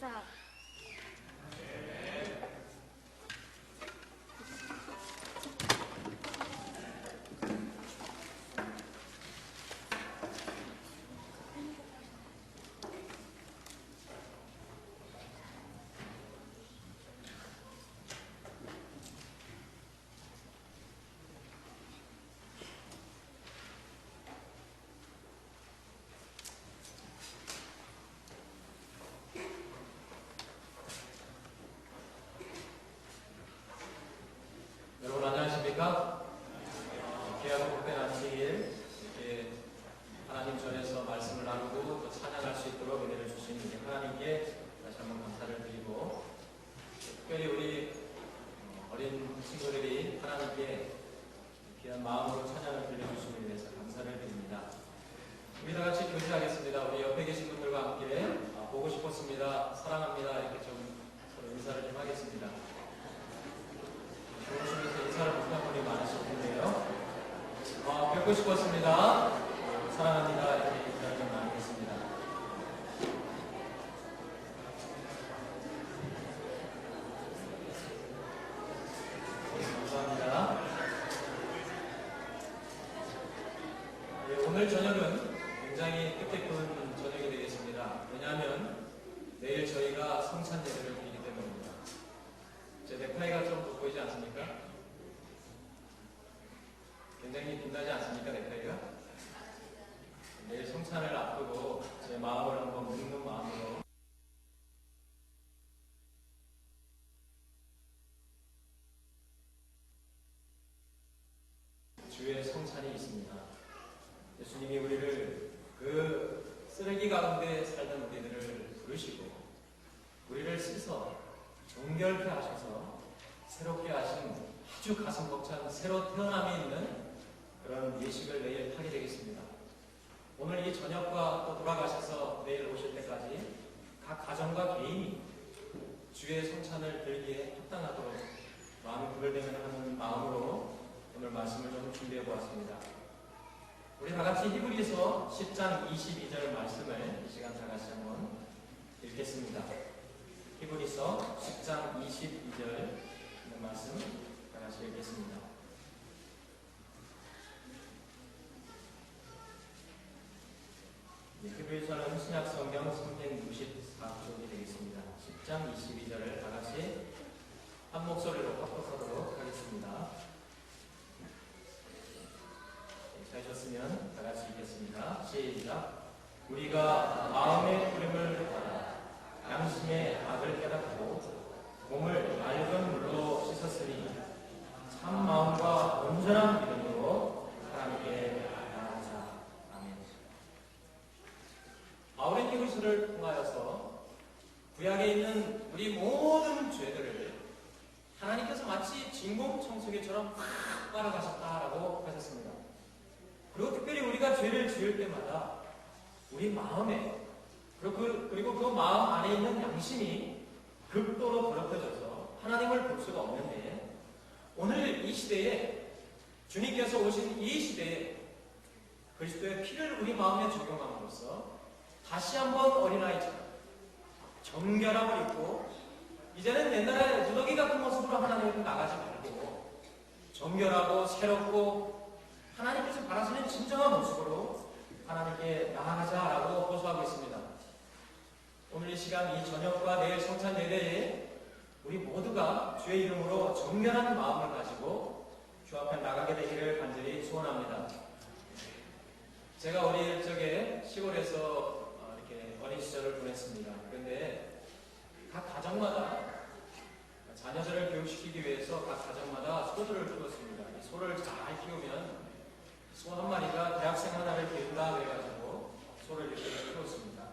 감사. 여러분 안녕하십니까? 귀하고 복된 안식일 이렇게 하나님 전에서 말씀을 나누고 또 찬양할 수 있도록 은혜를 주신 하나님께 다시 한번 감사를 드리고, 특별히 우리 어린 친구들이 하나님께 귀한 마음으로 찬양을 들려주심에 대해서 감사를 드립니다. 우리 다 같이 교제하겠습니다. 우리 옆에 계신 분들과 함께 보고 싶었습니다, 사랑합니다 이렇게 좀 서로 인사를 좀 하겠습니다. 좋으시면서 인사를 못한 분이 많으실 텐데요. 뵙고 싶었습니다, 사랑합니다 이렇게 인사를 좀 나누겠습니다. 감사합니다. 오늘 저녁은 굉장히 뜻깊은 저녁이 되겠습니다. 왜냐하면 내일 저희가 성찬 예배를 드리기 때문입니다. 제 넥타이가 좀 돋보이지 않습니까? 굉장히 빛나지 않습니까, 넥타이가? 내일 성찬을 앞두고 제 마음을 한번 묻는 마음으로 주의 성찬이 있습니다. 예수님이 우리를 그 쓰레기 가운데 살던 우리들을 부르시고 우리를 씻어 정결케 하셔서 새롭게 하신 아주 가슴 벅찬 새로 태어남이 있는 그런 예식을 내일 하게 되겠습니다. 오늘 이 저녁과 또 돌아가셔서 내일 오실 때까지 각 가정과 개인이 주의 성찬을 들기에 합당하도록 마음이 구별되면 하는 마음으로 오늘 말씀을 좀 준비해 보았습니다. 우리 다 같이 히브리서 10장 22절 말씀을 이 시간 다 같이 한번 읽겠습니다. 히브리서 10장 22절 말씀 다 같이 읽겠습니다. 히브리서는 신약성경 364쪽이 되겠습니다. 10장 22절을 다 같이 한 목소리로 합독하도록 하겠습니다. 하셨으면 다 같이 읽겠습니다. 시작. 우리가 마음의 부름을 따라 양심의 악을 깨닫고 몸을 맑은 물로 씻었으니 참 마음과 온전한 믿음으로 하나님께 나아가자. 아멘. 바울의 히브리서를 통하여서 구약에 있는 우리 모든 죄들을 하나님께서 마치 진공청소기처럼 확 빨아가셨다라고 하셨습니다. 그리고 특별히 우리가 죄를 지을 때마다 우리 마음에 그리고 그 마음 안에 있는 양심이 극도로 더럽혀져서 하나님을 볼 수가 없는데, 오늘 이 시대에 주님께서 오신 이 시대에 그리스도의 피를 우리 마음에 적용함으로써 다시 한번 어린아이처럼 정결함을 입고 이제는 옛날에 누더기 같은 모습으로 하나님께 나가지 말고 정결하고 새롭고 하나님께서 바라시는 진정한 모습으로 하나님께 나아가자라고 호소하고 있습니다. 오늘 이 시간 이 저녁과 내일 성찬 예배에 우리 모두가 주의 이름으로 정결한 마음을 가지고 주 앞에 나가게 되기를 간절히 소원합니다. 제가 어릴 적에 시골에서 이렇게 어린 시절을 보냈습니다. 그런데 각 가정마다 자녀들을 교육시키기 위해서 각 가정마다 소들을 키웠습니다. 이 소를 잘 키우면 소 한 마리가 대학생 하나를 기른다 그래가지고 소를 이렇게 키웠습니다.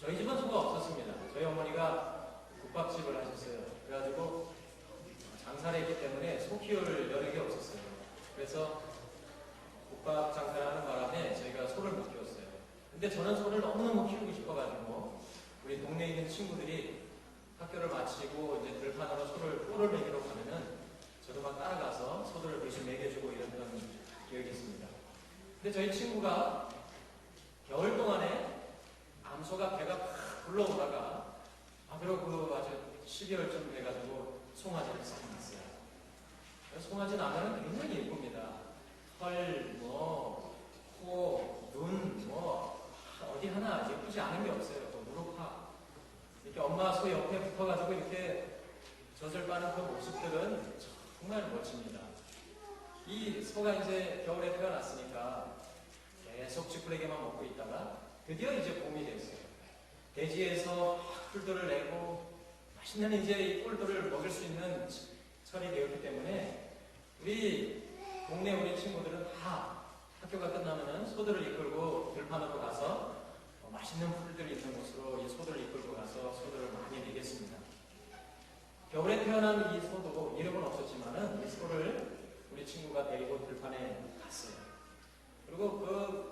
저희 집은 소가 없었습니다. 저희 어머니가 국밥집을 하셨어요. 그래가지고 장사를 했기 때문에 소 키울 여력이 없었어요. 그래서 국밥 장사를 하는 바람에 저희가 소를 못 키웠어요. 근데 저는 소를 너무너무 키우고 싶어가지고 우리 동네에 있는 친구들이 학교를 마치고 이제 들판으로 소를 뿔을 먹이러 가면은 저도 막 따라가서 소들을 대신 먹여주고 이랬던 기억이 있습니다. 근데 저희 친구가 겨울 동안에 암소가 배가 팍 불러오다가 그리고 그 아주 12월쯤 돼가지고 송아지를 싹 났어요. 송아지 나면은 굉장히 예쁩니다. 털, 코, 눈, 어디 하나 예쁘지 않은 게 없어요. 무릎파. 이렇게 엄마 소 옆에 붙어가지고 이렇게 젖을 빠는 그 모습들은 정말 멋집니다. 이 소가 이제 겨울에 태어났으니까 계속 쥐푸레기만 먹고 있다가 드디어 이제 봄이 됐어요. 대지에서 풀들을 내고 맛있는 이제 이 꿀들을 먹을 수 있는 철이 되었기 때문에 우리 동네 우리 친구들은 다 학교가 끝나면은 소들을 이끌고 들판으로 가서 맛있는 풀들 있는 곳으로 이 소들을 이끌고 가서 소들을 많이 먹였습니다. 겨울에 태어난 이 소도 이름은 없었지만은 이 소를 우리 친구가 데리고 들판에 갔어요. 그리고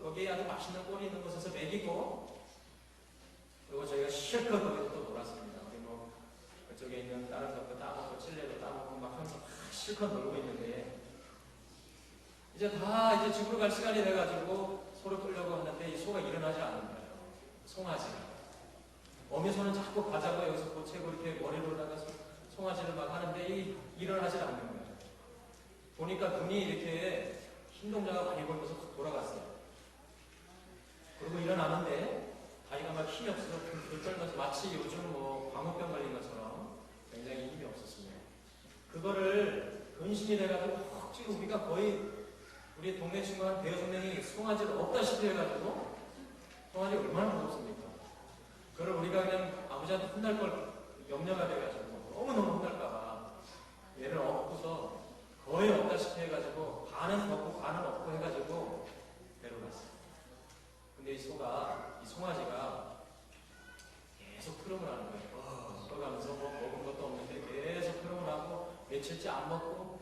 거기에 아주 맛있는 꼴이 있는 곳에서 먹이고, 그리고 저희가 실컷 거기서 또 놀았습니다. 우리 그쪽에 있는 다른 것도 따먹고 찔레도 따먹고 막 하면서 실컷 놀고 있는데, 이제 다 이제 집으로 갈 시간이 돼가지고 소를 끌려고 하는데 이 소가 일어나지 않는 거예요. 송아지가. 어미 소는 자꾸 가자고 여기서 고치고 이렇게 머리로 나가서 송아지를 막 하는데 일어나지 않는 거예요. 보니까 눈이 이렇게 흰 동자가 많이 보이면서 돌아갔어요. 그리고 일어나는데 다리가 막 힘이 없어서 들떨면서 마치 요즘 광우병 걸린 것처럼 굉장히 힘이 없었습니다. 그거를 근심이 돼가지고 지금 우리가 거의 우리 동네 친구 한 대여섯 명이 송아지를 없다시피 해가지고 송아지 얼마나 무섭습니까? 그걸 우리가 그냥 아버지한테 혼날 걸 염려가 돼가지고 너무너무 혼날까봐 얘를 업고서 거의 없다시피 해가지고 반은 없고 반은 없고 해가지고 데려갔어요. 근데 이 송아지가 계속 트름을 하는 거예요. 걸어가면서 먹은 것도 없는데 계속 트름을 하고 며칠째 안 먹고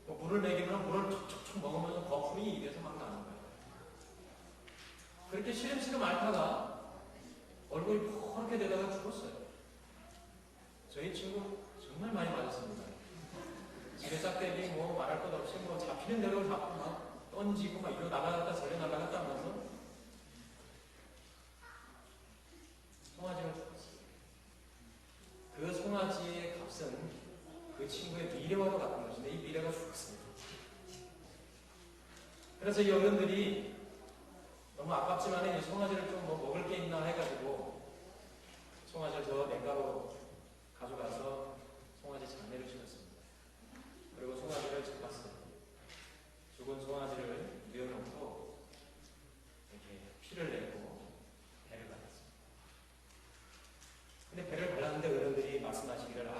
물을 먹이면 물을 촉촉촉 먹으면서 거품이 입에서 막 나는 거예요. 그렇게 시름시름 앓다가 얼굴이 포렇게 되다가 죽었어요. 저희 친구 정말 많이 맞았습니다. 집에 짝대기 말할 것 없이 잡히는 대로 잡고 막 던지고 막 이리로 나가갔다 저리 나가갔다 하면서 송아지가 죽었어요. 그 송아지의 값은 그 친구의 미래와도 같은 것인데 이 미래가 죽었습니다. 그래서 이 어른들이 너무 아깝지만 이 송아지를 좀 먹을 게 있나 해가지고 송아지를 저 냉가로 가져가서 송아지 장례를 치렀습니다. 그리고 송아지를 잡았어요. 죽은 송아지를 뉘어놓고 이렇게 피를 내고 배를 갈랐습니다. 근데 배를 갈랐는데 어른들이 말씀하시기를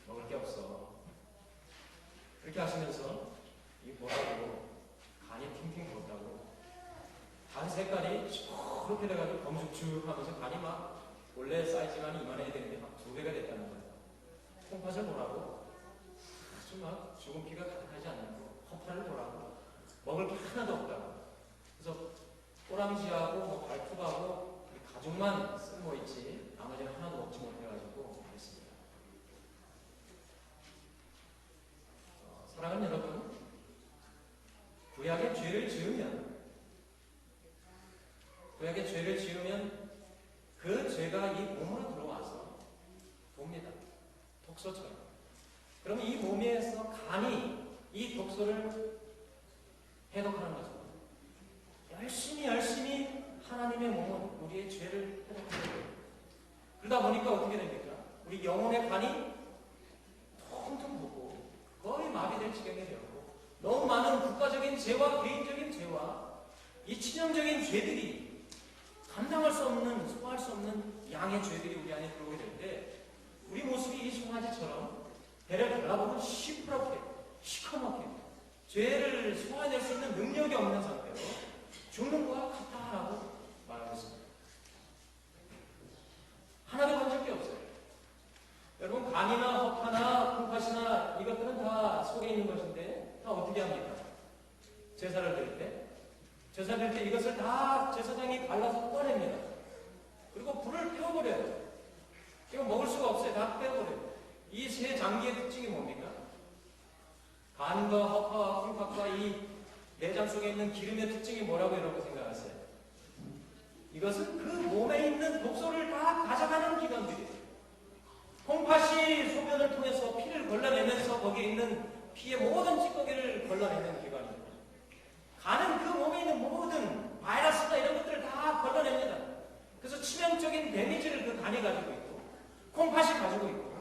먹을 게 없어. 그렇게 하시면서 이 뭐라고 간이 핑핑 걷다고 간 색깔이 저렇게 돼가지고 검숙죽 하면서 간이 막 원래 사이즈만 이만해야 되는데 막 2배가 됐다는 거예요. 콩팥을 보라고 아주 막 죽은 피가 가득하지 않고 허파를 보라고 먹을 게 하나도 없다고. 그래서 꼬랑지하고 발톱하고 가죽만 쓸모 있지 나머지는 하나도 먹지 못해가지고 그랬습니다. 사랑하는 여러분, 구약의 죄를 지으면 그 죄가 이 몸으로 들어와서 돕니다. 독소처럼. 그러면 이 몸에서 간이 이 독소를 해독하는 거죠. 열심히 하나님의 몸은 우리의 죄를 해독하는 거예요. 그러다 보니까 어떻게 됩니까? 우리 영혼의 간이 텅텅 붓고 거의 마비될 지경이 되었고 너무 많은 국가적인 죄와 개인적인 죄와 이 치명적인 죄들이 감당할 수 없는, 소화할 수 없는 양의 죄들이 우리 안에 들어오게 될 때 우리 모습이 이 송아지처럼 배를 갈라보면 시퍼렇게, 시커멓게 죄를 소화해낼 수 있는 능력이 없는 상태로 죽는 것과 같다라고 말하고 있습니다. 하나도 건질 게 없어요. 여러분, 간이나 허파나 콩팥이나 이것들은 다 속에 있는 것인데 다 어떻게 합니까? 제사를 드릴 때 이것을 다 제사장이 갈라서 꺼냅니다. 그리고 불을 태워버려요. 이거 먹을 수가 없어요. 다 빼버려요. 이 세 장기의 특징이 뭡니까? 간과 허파와 콩팥과 이 내장 속에 있는 기름의 특징이 뭐라고 여러분 생각하세요? 이것은 그 몸에 있는 독소를 다 가져가는 기관들이에요. 콩팥이 소변을 통해서 피를 걸러내면서 거기에 있는 피의 모든 찌꺼기를 걸러내는 기관입니다. 간은 그 몸에 있는 모든 바이러스나 이런 것들을 다 걸러냅니다. 그래서 치명적인 데미지를 그 간이 가지고 있고 콩팥이 가지고 있고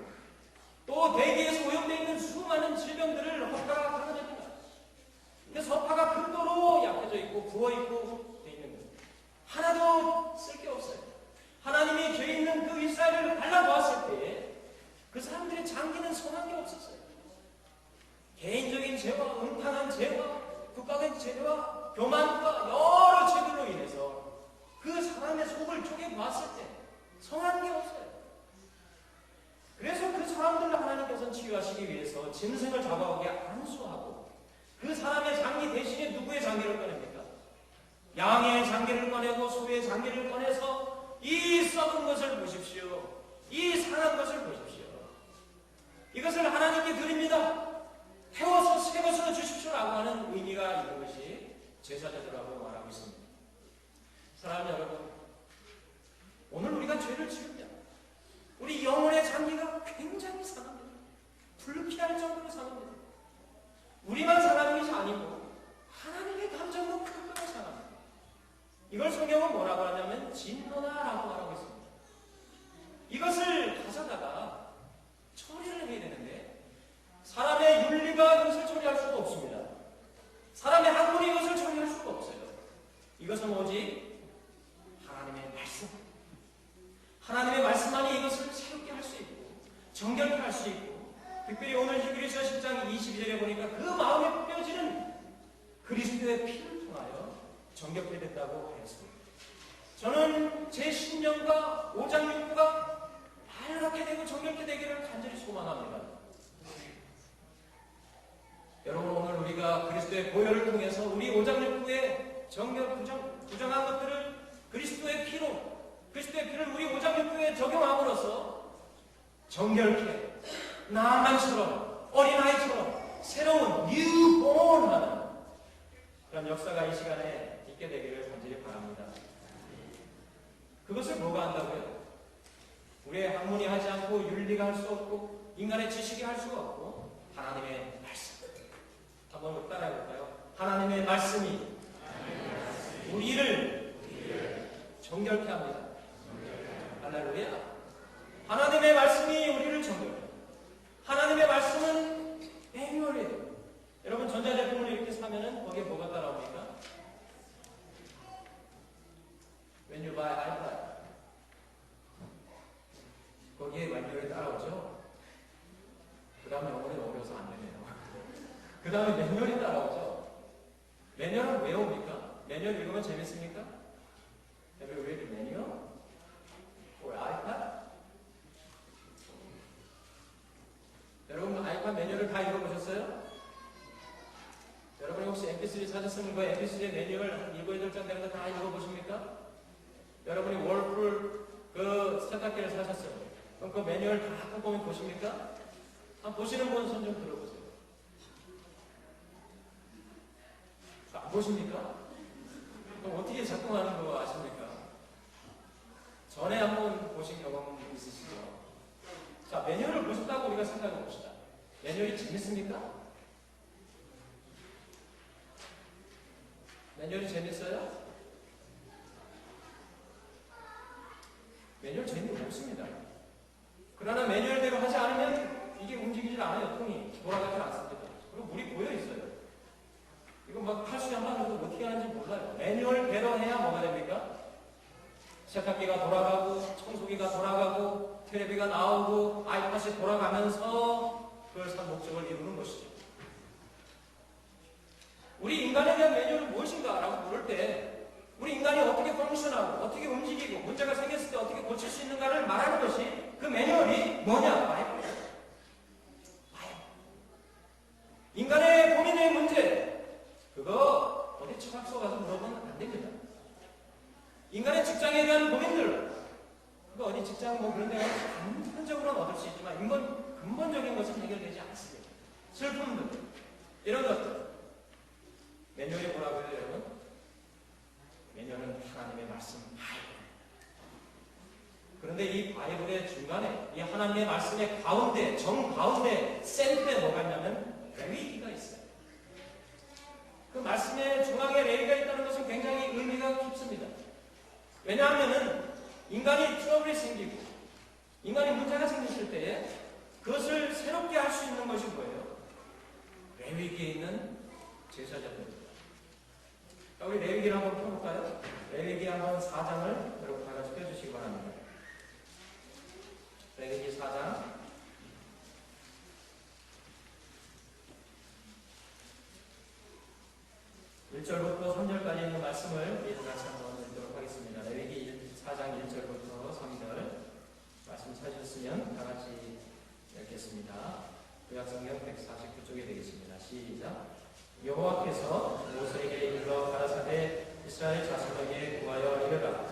또 대기에서 오염되어 있는 수많은 질병들을 허파가 걸러냅니다. 그래서 허파가 극도로 약해져 있고 부어있고 되어 있는 거예요. 하나도 쓸 게 없어요. 하나님이 죄 있는 그 이스라엘을 발라보았을 때에 그 사람들의 장기는 선한 게 없었어요. 개인적인 죄와 음탕한 죄와 국가적인 죄와 교만과 여러 죄들로 인해서 그 사람의 속을 쪼개보았을 때 선한 게 없어요. 그래서 그 사람들을 하나님께서는 치유하시기 위해서 짐승을 잡아오게 안수하고 그 사람의 장기 대신에 누구의 장기를 꺼냅니까? 양의 장기를 꺼내고 소의 장기를 꺼내서 이 썩은 것을 보십시오. 이 상한 것을 보십시오. 이것을 하나님께 드립니다. 태워서 새 것으로 주십시오라고 하는 의미가 있는 것이 제사제도라고 말하고 있습니다. 사랑하는 여러분, 오늘 우리가 죄를 지으면 우리 영혼의 장기가 굉장히 상합니다. 불쾌할 정도로 상합니다. 우리만 상하는 것이 아니고 하나님의 감정도 극도로 상합니다. 이걸 성경은 뭐라고 하냐면 진노나라고 말하고 있습니다. 이것을 가져다가 처리를 해야 되는데 사람의 윤리가 이것을 처리할 수가 없습니다. 사람의 학문이 이것을 처리할 수가 없어요. 이것은 오직 하나님의 말씀. 하나님의 말씀만이 이것을 새롭게 할 수 있고 정결케 할 수 있고 특별히 오늘 히브리서 10장 22절에 보니까 그 마음에 뿌려지는 그리스도의 피를 통하여 정결케 됐다고 하였습니다. 저는 제 신령과 오장육부가 빨갛게 되고 정결케 되기를 간절히 소망합니다. 여러분, 오늘 우리가 그리스도의 보혈을 통해서 우리 오장육부의 부정한 것들을 그리스도의 피를 우리 오장육부에 적용함으로써 정결케 나만처럼 어린아이처럼 새로운 뉴본하는 그런 역사가 이 시간에 있게 되기를 간절히 바랍니다. 그것을 뭐가 한다고요? 우리의 학문이 하지 않고 윤리가 할 수 없고 인간의 지식이 할 수가 없고 하나님의 말씀. 한번 따라해 볼까요? 하나님의 말씀이 우리를 정결케 합니다. 할렐루야. 하나님의 말씀이 우리를 정결케 합니다. 하나님의 말씀은 매뉴얼이에요. 여러분, 전자제품을 이렇게 사면은 거기에 뭐가 따라옵니까? When you buy iPad, 거기에 매뉴얼이 따라오죠. 그 다음에 영어는 어려워서 안 되네요. 그 다음에 매뉴얼이 따라오죠. 매뉴얼은 왜 옵니까? 매뉴얼 읽으면 재밌습니까? Have you read the manual for iPad? 여러분, 아이팟 매뉴얼을 다 읽어보셨어요? 여러분이 혹시 MP3 사셨으면 그 MP3의 매뉴얼 한 7, 8장 되는 거 다 읽어보십니까? 여러분이 월풀 그 세탁기를 사셨어요. 그럼 그 매뉴얼 다 한꺼번에 보십니까? 한번 보시는 분 손 좀 들어보세요. 안 보십니까? 그럼 어떻게 작동하는 거 아십니까? 전에 한번 보신 경험 있으시죠? 자, 매뉴얼을 보셨다고 우리가 생각해 봅시다. 매뉴얼이 재밌습니까? 매뉴얼이 재밌어요? 매뉴얼 재미없습니다. 그러나 매뉴얼대로 하지 않으면 이게 움직이질 않아요. 통이 돌아가질 않습니다. 그리고 물이 고여 있어요. 이거 막 팔수에 한 번 넣어도 어떻게 하는지 몰라요. 매뉴얼대로 해야 뭐가 됩니까? 세탁기가 돌아가고 청소기가 돌아가고 텔레비가 나오고 아이팟이 돌아가면서 그걸 산 목적을 이루는 것이죠. 우리 인간에 대한 매뉴얼은 무엇인가? 라고 물을 때 우리 인간이 어떻게 펑션하고 어떻게 움직이고 문제가 생겼을 때 어떻게 고칠 수 있는가를 말하는 것이 그 매뉴얼이 뭐냐? 바이블이에요. 인간의 고민의 문제 그거 어디 처박서 가서 물어보면 안 됩니다. 인간의 직장에 대한 고민들 그거 어디 직장 뭐 그런 데 가서 근본적으로는 얻을 수 있지만 근본적인 것은 해결되지 않습니다. 슬픔들 이런 것들 매뉴얼이 뭐라고요, 여러분? 매뉴얼은 하나님의 말씀 그런데 이 바이블의 중간에, 이 하나님의 말씀의 가운데, 정 가운데, 센터에 뭐가 있냐면 레위기가 있어요. 그 말씀의 중앙에 레위가 있다는 것은 굉장히 의미가 깊습니다. 왜냐하면은 인간이 트러블이 생기고 인간이 문제가 생겼을 때에 그것을 새롭게 할 수 있는 것이 뭐예요? 레위기에 있는 제사장들입니다. 우리 레위기를 한번 펴볼까요? 레위기 한번 4장을 여러분 다 같이 펴주시기 바랍니다. 레위기 4장 1절부터 3절까지 있는 말씀을 우리 같이 한번 읽도록 하겠습니다. 레위기 4장 1절부터 3절 말씀 찾으셨으면 다 같이 읽겠습니다. 구약성경 149쪽에 되겠습니다. 시작. 여호와께서 모세에게 일러 가라사대 이스라엘 자손에게 구하여 이르라.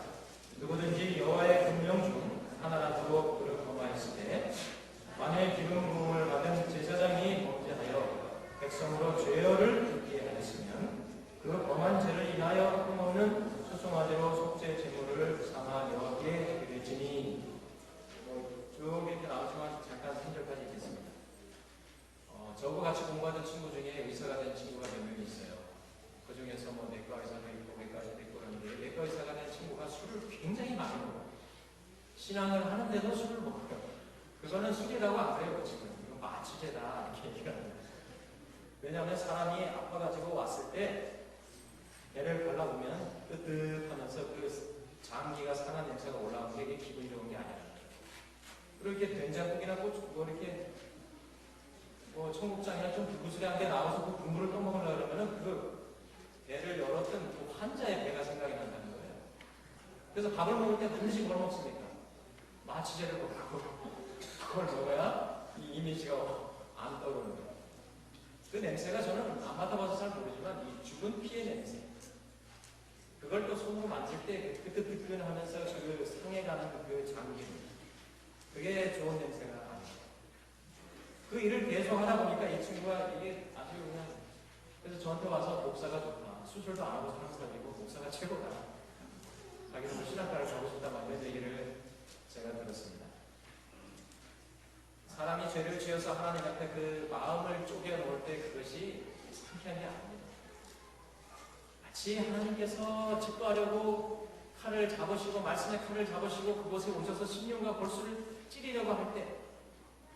누구든지 여호와의 금령 중 하나라도 그를 범하였을 때 만일 기름 부음을 받은 제사장이 범죄하여 백성으로 죄를 짓게 하였으면 그 범한 죄를 인하여 끊어오는 수송아지로 속죄 제물을 삼아 여호와께 드릴지니. 쭉 이렇게 나오지만 잠깐 3절까지 읽겠습니다. 저하고 같이 공부하던 친구 중에 의사가 된 친구가 몇 명 있어요. 그 중에서 뭐 내과 의사도 있고 외과 의사도 있고 그런데 내과 의사가 된 친구가 술을 굉장히 많이 먹어요. 신앙을 하는데도 술을 먹어요. 그거는 술이라고 안 그래요. 지금 이거 마취제다 이렇게 얘기를 합니다. 왜냐하면 사람이 아파가지고 왔을 때 배를 발라보면 뜨뜻하면서 그 장기가 상한 냄새가 올라오는 게 이게 기분이 좋은 게 아니라 그렇게 된장국이나 고추 뭐 이렇게 뭐 청국장이나 좀 불구스레한 게 나와서 그 국물을 또 먹으려고 그러면은 그 배를 열었던 그 환자의 배가 생각이 난다는 거예요. 그래서 밥을 먹을 때 반드시 뭘 먹습니까? 마취제를 먹고 그걸 먹어야 이 이미지가 안 떠오르는 거예요. 그 냄새가 저는 안 맡아봐서 잘 모르지만 이 죽은 피의 냄새. 그걸 또 손으로 만질 때 뜨끈뜨끈하면서 그 상해가는 그 장기. 그게 좋은 냄새가 아니에요. 그 일을 계속 하다 보니까 이 친구가 이게 아주 그냥 그래서 저한테 와서 목사가 좋다. 수술도 안 하고 사는 사람이고 목사가 최고다. 자기는 신학과를 가고 싶다 막 이런 얘기를 제가 들었습니다. 사람이 죄를 지어서 하나님 앞에 그 마음을 쪼개놓을 때 그것이 상쾌한 게 아닙니다. 마치 하나님께서 집도하려고 칼을 잡으시고 말씀의 칼을 잡으시고 그곳에 오셔서 심령과 골수를 찌르려고 할 때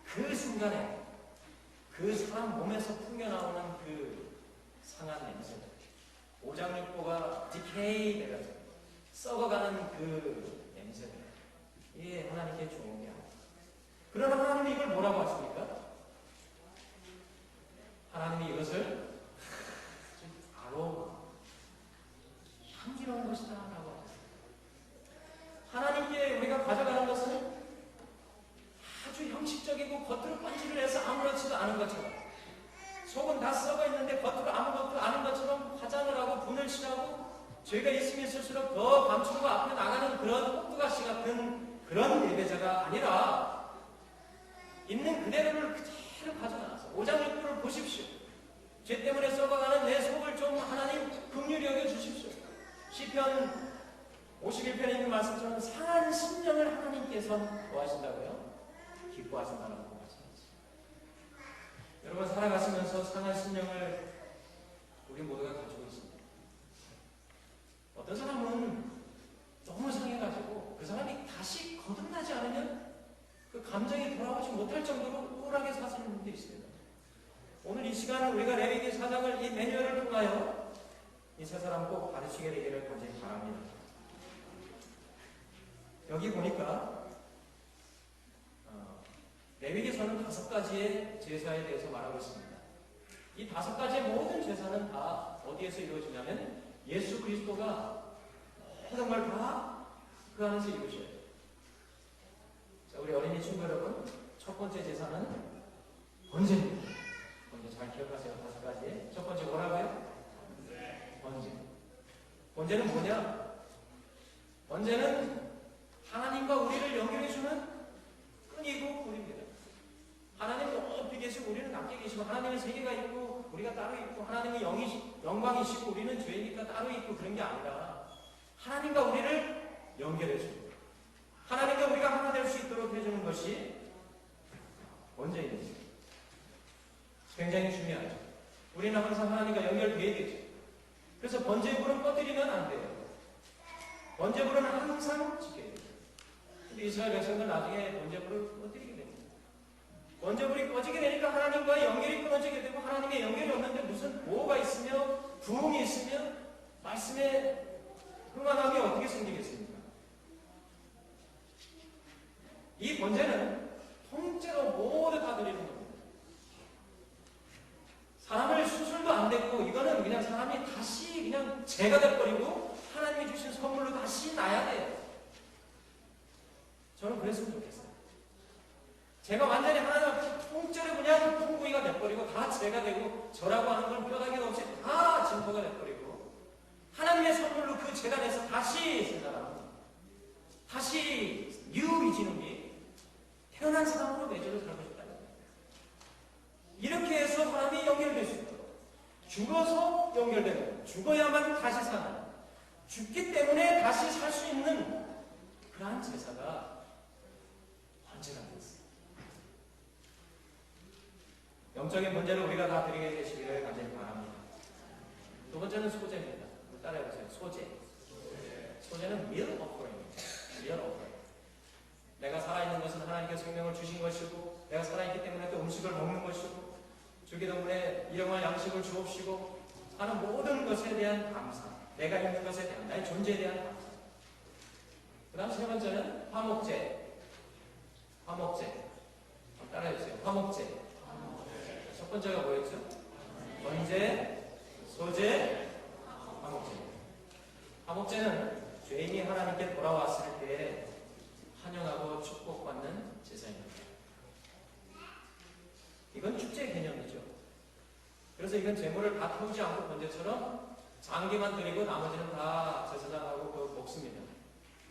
그 순간에 그 사람 몸에서 풍겨나오는 그 상한 냄새, 오장육부가 디케이 돼가지고 썩어가는 그 냄새, 이게 하나님께 좋은 게 아니에요. 그러나 하나님이 이걸 뭐라고 하십니까? 하나님이 이것을 아로마, 향기로운 것이다 라고 하셨어요. 하나님께 우리가 가져가는 것은 아주 형식적이고 겉으로 번지를 해서 아무렇지도 않은 것처럼, 속은 다 썩어 있는데 겉으로 아무것도 아닌 것처럼 화장을 하고 분을 칠하고 죄가 있으면 있을수록 더 감추고 앞에 나가는 그런 꼭두가시 같은 그런 예배자가 아니라 있는 그대로를 그대로 가져나와서 오장육부를 보십시오. 죄 때문에 썩어가는 내 속을 좀 하나님 긍휼히 여겨주십시오. 시편 51편에 있는 말씀처럼 상한 심령을 하나님께서 뭐 하신다고요? 기뻐하신다는 거 말씀하시죠. 여러분 살아가시면서 상한 심령을 우리 모두가 가지고 있습니다. 어떤 사람은 너무 상해가지고 그 사람이 다시 거듭나지 않으면 그 감정이 돌아오지 못할 정도로 우울하게 사시는 분들이 있습니다. 오늘 이 시간 우리가 레위기 4장을 이 매뉴얼을 통하여 이 세 사람 꼭 가르치게 되기를 간절히 바랍니다. 여기 보니까 레위기서는 5가지의 제사에 대해서 말하고 있습니다. 이 5가지의 모든 제사는 다 어디에서 이루어지냐면 예수 그리스도가 모든 걸 다 그 안에서 이루셔야 돼요. 자, 우리 어린이 친구 여러분, 첫 번째 제사는 번제입니다. 번제 잘 기억하세요. 5가지. 첫 번째 뭐라고요? 번제. 번제는 뭐냐? 번제는 하나님과 우리를 연결해주는 끈이고 굴입니다. 하나님은 높이 계시고 우리는 낮게 계시고 하나님은 세계가 있고 우리가 따로 있고 하나님은 영광이시고 우리는 죄이니까 따로 있고 그런 게 아니라 하나님과 우리를 연결해줍니다. 하나님과 우리가 하나 될 수 있도록 해주는 것이 번제입니다. 굉장히 중요하죠. 우리는 항상 하나님과 연결되어야 되죠. 그래서 번제불은 꺼뜨리면 안 돼요. 번제불은 항상 지켜야 돼요. 근데 이스라엘 백성들 나중에 번제불을 꺼뜨리게 됩니다. 번제불이 꺼지게 되니까 하나님과의 연결이 끊어지게 되고, 하나님의 연결이 없는데 무슨 보호가 있으며 부흥이 있으며 말씀에 흥망함이 어떻게 생기겠습니까? 이 번제는 통째로 모두 다 드리는 겁니다. 사람을 수술도 안 됐고, 이거는 그냥 사람이 다시 그냥 죄가 돼버리고 하나님이 주신 선물로 다시 나야 돼요. 저는 그랬으면 좋겠어요. 제가 완전히 하나님 앞에서 통째로 그냥 풍부이가 돼버리고 다 죄가 되고, 저라고 하는 건 뼈다귀 없이 다 진포가 돼버리고, 하나님의 선물로 그 죄가 돼서 다시 새 사람, 다시 뉴 이진욱이 태어난 사람으로 매주를 살고 싶다는 거예요. 이렇게 해서 사람이 연결될 수 있도록, 죽어서 연결되는 거예요. 죽어야만 다시 사는, 죽기 때문에 다시 살 수 있는 그러한 제사가 번제가 되었어요. 영적인 번제를 우리가 다 드리게 되시기를 간절히 바랍니다. 두 번째는 소제입니다. 따라해보세요. 소제. 소제는 meal offering입니다. meal offering. 내가 살아있는 것은 하나님께서 생명을 주신 것이고, 내가 살아있기 때문에 또 음식을 먹는 것이고, 주기 때문에 일용할 양식을 주옵시고 하는 모든 것에 대한 감사, 내가 있는 것에 대한, 나의 존재에 대한 감사. 그 다음 세 번째는 화목제. 화목제. 따라해주세요. 화목제. 첫 번째가 뭐였죠? 번제, 소제, 화목제. 화목제는 죄인이 하나님께 돌아왔을 때 환영하고 축복받는 제사입니다. 이건 축제 개념이죠. 그래서 이건 제물을 다 태우지 않고 번제처럼 장기만 드리고 나머지는 다 제사장하고 그 먹습니다.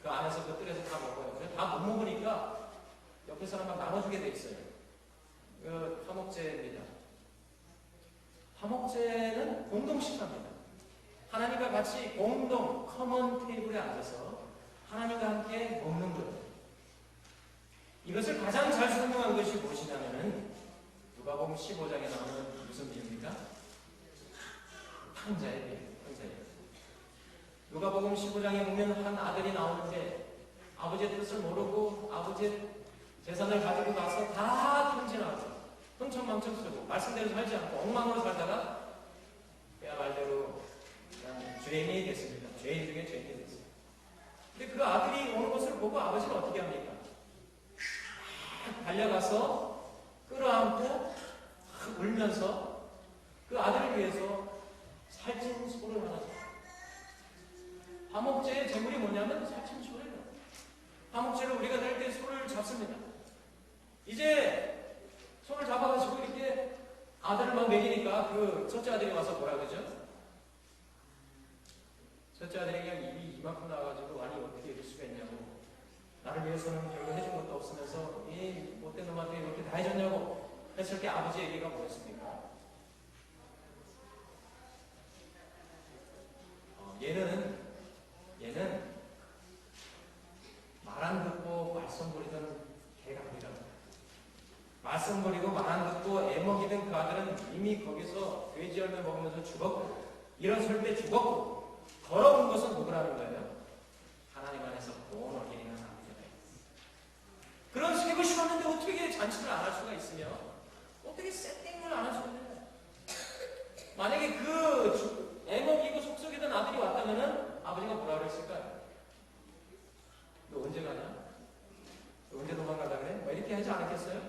그 안에서 그 뜰에서 다 먹어요. 그래서 다 못 먹으니까 옆에 사람만 나눠주게 돼 있어요. 그 화목제입니다. 화목제는 공동 식사입니다. 하나님과 같이 공동 커먼 테이블에 앉아서 하나님과 함께 먹는 거예요. 이것을 가장 잘 설명한 것이 무엇이냐면은 누가복음 15장에 나오는 무슨 비유입니까? 탕자의 비유. 탕자의 비유. 누가복음 15장에 보면 한 아들이 나오는데 아버지의 뜻을 모르고 아버지의 재산을 가지고 가서 다 탕진하고 흥청망청 쓰고 말씀대로 살지 않고 엉망으로 살다가 그야말대로 죄인이 됐습니다. 죄인 중에 죄인이 됐어요. 근데 그 아들이 오는 것을 보고 아버지는 어떻게 합니까? 달려가서 끌어안고 울면서 그 아들을 위해서 살찐 소를 하나 줍니다. 화목제의 제물이 뭐냐면 살찐 소예요. 화목제를 우리가 낼 때 소를 잡습니다. 이제 소를 잡아가지고 이렇게 아들을 막 먹이니까 그 첫째 아들이 와서 뭐라 그러죠? 첫째 아들이 그냥 입이 이만큼 나와가지고 아니 어떻게 이럴 수가 있냐고, 나를 위해서는 별로 해준 것도 없으면서 이 못된 놈한테 이렇게 다 해줬냐고 했을 때 아버지 얘기가 뭐였습니까? 얘는 말 안 듣고 말썽 부리던 개가 아니라, 말썽 부리고 말 안 듣고 애 먹이던 그 아들은 이미 거기서 돼지 열매 먹으면서 죽었고, 일어설 때 죽었고, 걸어온 것은 누구라는 거예요? 하나님 안에서 온 어린이가 남겨져 있어요. 그런 세고 싶었는데 어떻게 잔치를 안 할 수가 있으며 어떻게 세팅을 안 할 수가 있냐? 만약에 그 애 먹이고 속썩이던 아들이 왔다면은 아버지가 뭐라 그랬을까요? 너 언제 가냐? 너 언제 도망가려고 그래? 뭐 이렇게 하지 않았겠어요?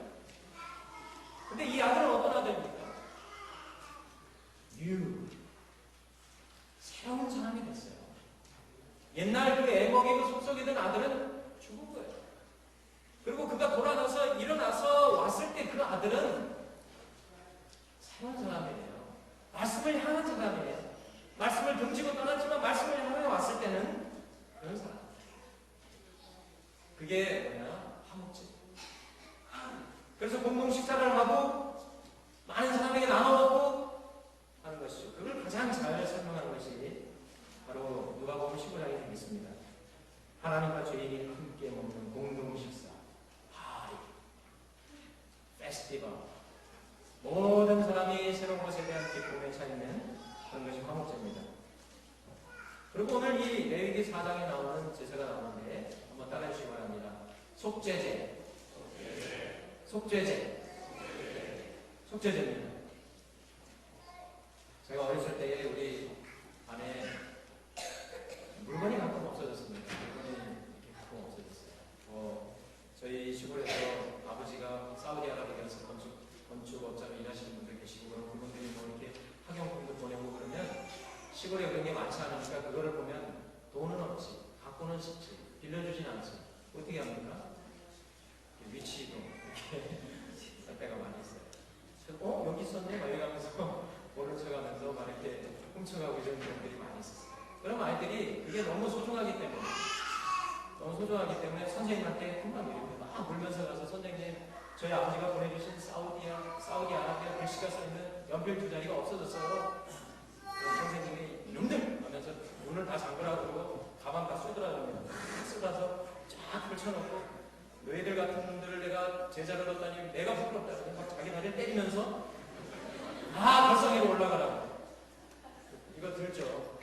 근데 이 아들은 어떤 아들입니까? 새로운 사람이 됐어요. 옛날 그 애 먹이고 속썩이던 아들은 죽은 거예요. 그리고 그가 돌아나서 일어나서 왔을 때 그 아들은 새로운 사람이에요. 말씀을 향한 사람이에요. 말씀을 등지고 떠났지만 말씀을 향해 왔을 때는 그런 사람. 그게 뭐냐? 화목제. 그래서 공동 식사를 하고 많은 사람에게 나눠 먹고 하는 것이죠. 그걸 가장 잘 설명하는 것이 바로 누가복음 15장이 되겠습니다. 하나님과 죄인이 함께 먹는 공동 식사, 파리, 페스티벌, 모든 사람이 새로운 것에 대한 기쁨에 차있는 그런 것이 화목제입니다. 그리고 오늘 이 레위기 4장에 나오는 제사가 나오는데 한번 따라해 주시기 바랍니다. 속죄제, 속죄제, 속죄제입니다. 제가 어렸을 때에 우리 안에 물건이 가끔 없어졌습니다. 물건이 이렇게 가끔 없어졌어요. 저희 시골에서 아버지가 사우디아라비아에서 건축업자로 일하시는 분들 계시고 그런 그분들이 뭐 이렇게 학용품도 보내고 그러면 시골에 그런 게 많지 않으니까 그거를 보면 돈은 없지, 갖고는 싶지, 빌려주진 않지. 어떻게 합니까? 위치도 이렇게 살 때가 많이 있어요. 그래서 여기 있었네? 막 이러면서 모른 척하면서 막 이렇게 훔쳐가고 이런 경우들이 많이 있었어요. 그럼 아이들이 그게 너무 소중하기 때문에 선생님한테 한번 이렇게 막 울면서 가서 선생님 저희 아버지가 보내주신 사우디아라비아 글씨가 써있는 연필 2자리가 없어졌어요. 선생님이 이놈들 하면서 문을 다 잠그라고 그러고 가방 다 쏟으라고 쏟아서 쫙 펼쳐놓고 너희들 같은 놈들을 내가 제자를 얻다니 내가 부끄럽다고 막 자기 다리를 때리면서 벌상 위로 올라가라고. 이거 들죠?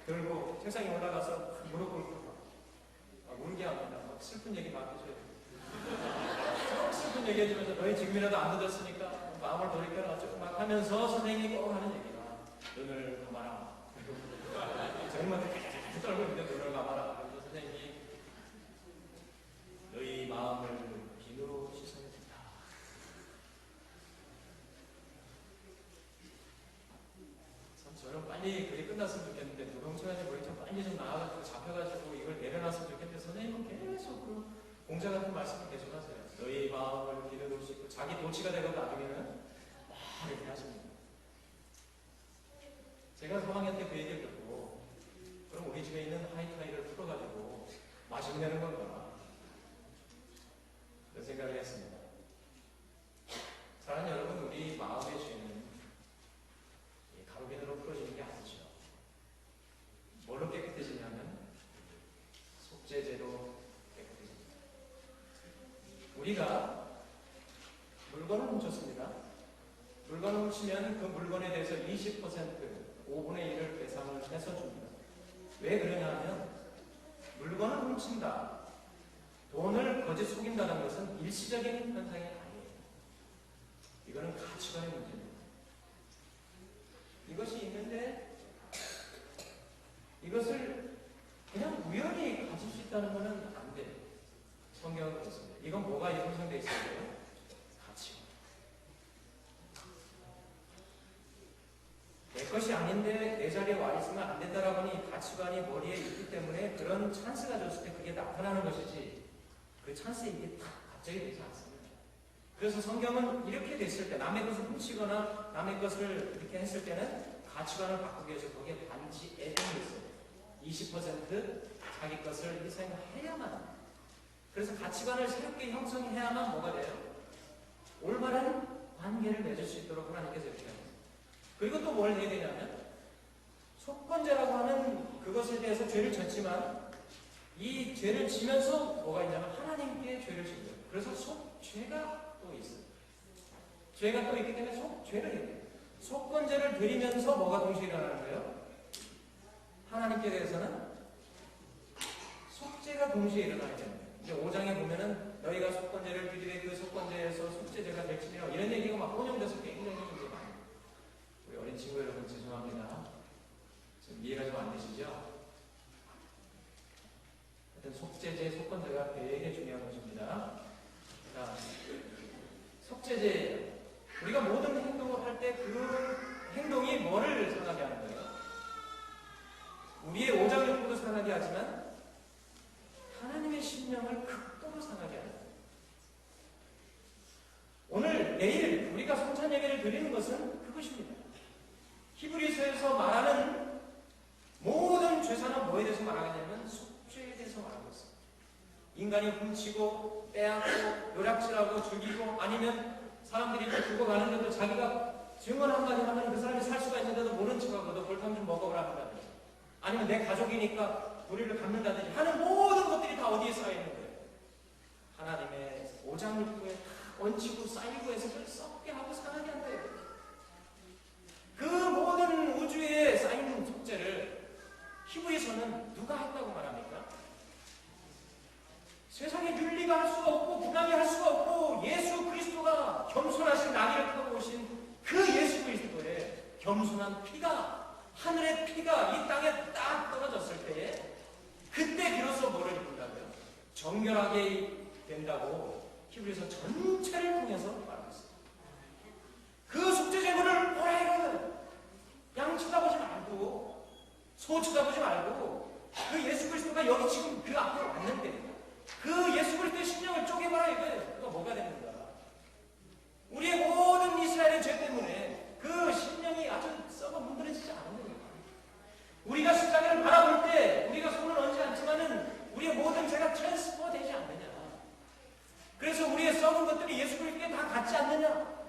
들고 책상에 올라가서 무릎 꿇고 울게 합니다. 막 슬픈 얘기 막 해줘요. 슬픈 얘기 해주면서 너희 지금이라도 안 늦었으니까 마음을 돌이켜라 어쩌고 막 하면서 선생님이 꼭 하는 얘기가 눈을 감아라. 정말 떨고 있는데 눈을 감아라. 그래서 선생님이 너희 마음을 비누로 씻어야 된다. 참 저는 빨리 그게 끝났으면 좋겠는데 노동청에서 우리 좀 빨리 좀 나와가지고 잡혀가지고 이걸 내려놨으면 좋겠는데 선생님은 계속 그 공자 같은 말씀을 계속 하세요. 너희 마음을 비누로 씻고 자기 도치가 되고 나중에는 막 이렇게 하십니다. 제가 3학년 때 그 얘기를 듣고 그럼 우리 집에 있는 하이파이를 풀어가지고 마시면 되는 건가? 그런 생각을 했습니다. 사랑하는 여러분, 우리 마음의 죄는 가루비누로 풀어지는 게 아니죠. 뭘로 깨끗해지냐면 속죄제로 깨끗해집니다. 우리가 물건을 훔쳤습니다. 물건을 훔치면 그 물건에 대해서 20%, 5분의 1을 배상을 해서 줍니다. 왜 그러냐면 물건을 훔친다, 돈을 거짓 속인다는 것은 일시적인 현상이 아니에요. 이거는 가치관의 문제입니다. 이것이 있는데 이것을 그냥 우연히 가질 수 있다는 것은 안 돼요. 성경은 그렇습니다. 이건 뭐가 형성되어 있어요? 가치관. 내 것이 아닌데 내 자리에 와 있으면 안 된다라고 하니 가치관이 머리에 있기 때문에 그런 찬스가 줬을 때 그게 나타나는 것이지 그 찬스에 이게 딱 갑자기 되지 않습니다. 그래서 성경은 이렇게 됐을 때 남의 것을 훔치거나 남의 것을 이렇게 했을 때는 가치관을 바꾸기 위해서 거기에 반드시 애정이 있어요. 20% 자기 것을 희생해야만. 그래서 가치관을 새롭게 형성해야만 뭐가 돼요? 올바른 관계를 맺을 수 있도록 하나님께서 이렇게 합니다. 그리고 또 뭘 해야 되냐면 속건제라고 하는 그것에 대해서 죄를 졌지만 이 죄를 지면서 뭐가 있냐면 하나님께 죄를 진 거예요. 그래서 속죄가 또 있어요. 죄가 또 있기 때문에 속죄를 해야 돼요. 속건제를 드리면서 뭐가 동시에 일어나는 거예요? 하나님께 대해서는 속죄가 동시에 일어나야 됩니다. 이제 5장에 보면은 너희가 속건제를 드리되 그 속건제에서 속죄제가 될지며 이런 얘기가 막 혼용돼서 굉장히 이제 많이. 우리 어린 친구 여러분 죄송합니다. 지금 이해가 좀 안 되시죠? 하여튼 속죄제, 속건제가 되게 중요한 것입니다. 자, 속죄제. 우리가 모든 행동을 할 때 그 행동이 뭐를 상하게 하는 거예요? 우리의 오장육부도 상하게 하지만 하나님의 심령을 극도로 상하게 하는 거예요. 오늘, 내일 우리가 성찬 예배를 드리는 것은 그것입니다. 히브리서에서 말하는 모든 죄사는 뭐에 대해서 말하냐면 속죄에 대해서 말하고 있습니다. 인간이 훔치고 빼앗고 요락질하고 죽이고 아니면 사람들이 죽어가는데도 자기가 증언 한마디 하면 그 사람이 살 수가 있는데도 모른 척하고 너 골탕 좀 먹어보라 한다든지 아니면 내 가족이니까 우리를 갚는다든지 하는 모든 것들이 다 어디에 쌓여있는 거예요? 하나님의 오장육부에 다 얹히고 쌓이고 해서 그걸 썩게 하고 상하게 한대요. 그 모든 우주에 쌓인 속죄를 히브리서는 누가 했다고 말합니까? 세상에 윤리가 할 수가 없고 부당이 할 수가 없고 예수 그리스도가 겸손하신 나귀를 타고 오신 그 예수 그리스도의 겸손한 피가, 하늘의 피가 이 땅에 딱 떨어졌을 때에 그때 비로소 뭐를 입는다고요? 정결하게 된다고 히브리서 전체를 통해서 말하고 있습니다. 그 속죄 제물을 뭐라 이거는 양 쳐다보지 말고 소 쳐다보지 말고 그 예수 그리스도가 여기 지금 그 앞에 왔는데 그 예수 그리스도의 심령을 쪼개봐라 이거예요. 그거 뭐가 됩니까? 우리의 모든 이스라엘의 죄 때문에 그 심령이 아주 썩어 문드러지지 않는 거예요. 우리가 십자가를 바라볼 때 우리가 손을 얹지 않지만은 우리의 모든 죄가 트랜스퍼 되지 않느냐. 그래서 우리의 썩은 것들이 예수 그리스도에 다 같지 않느냐.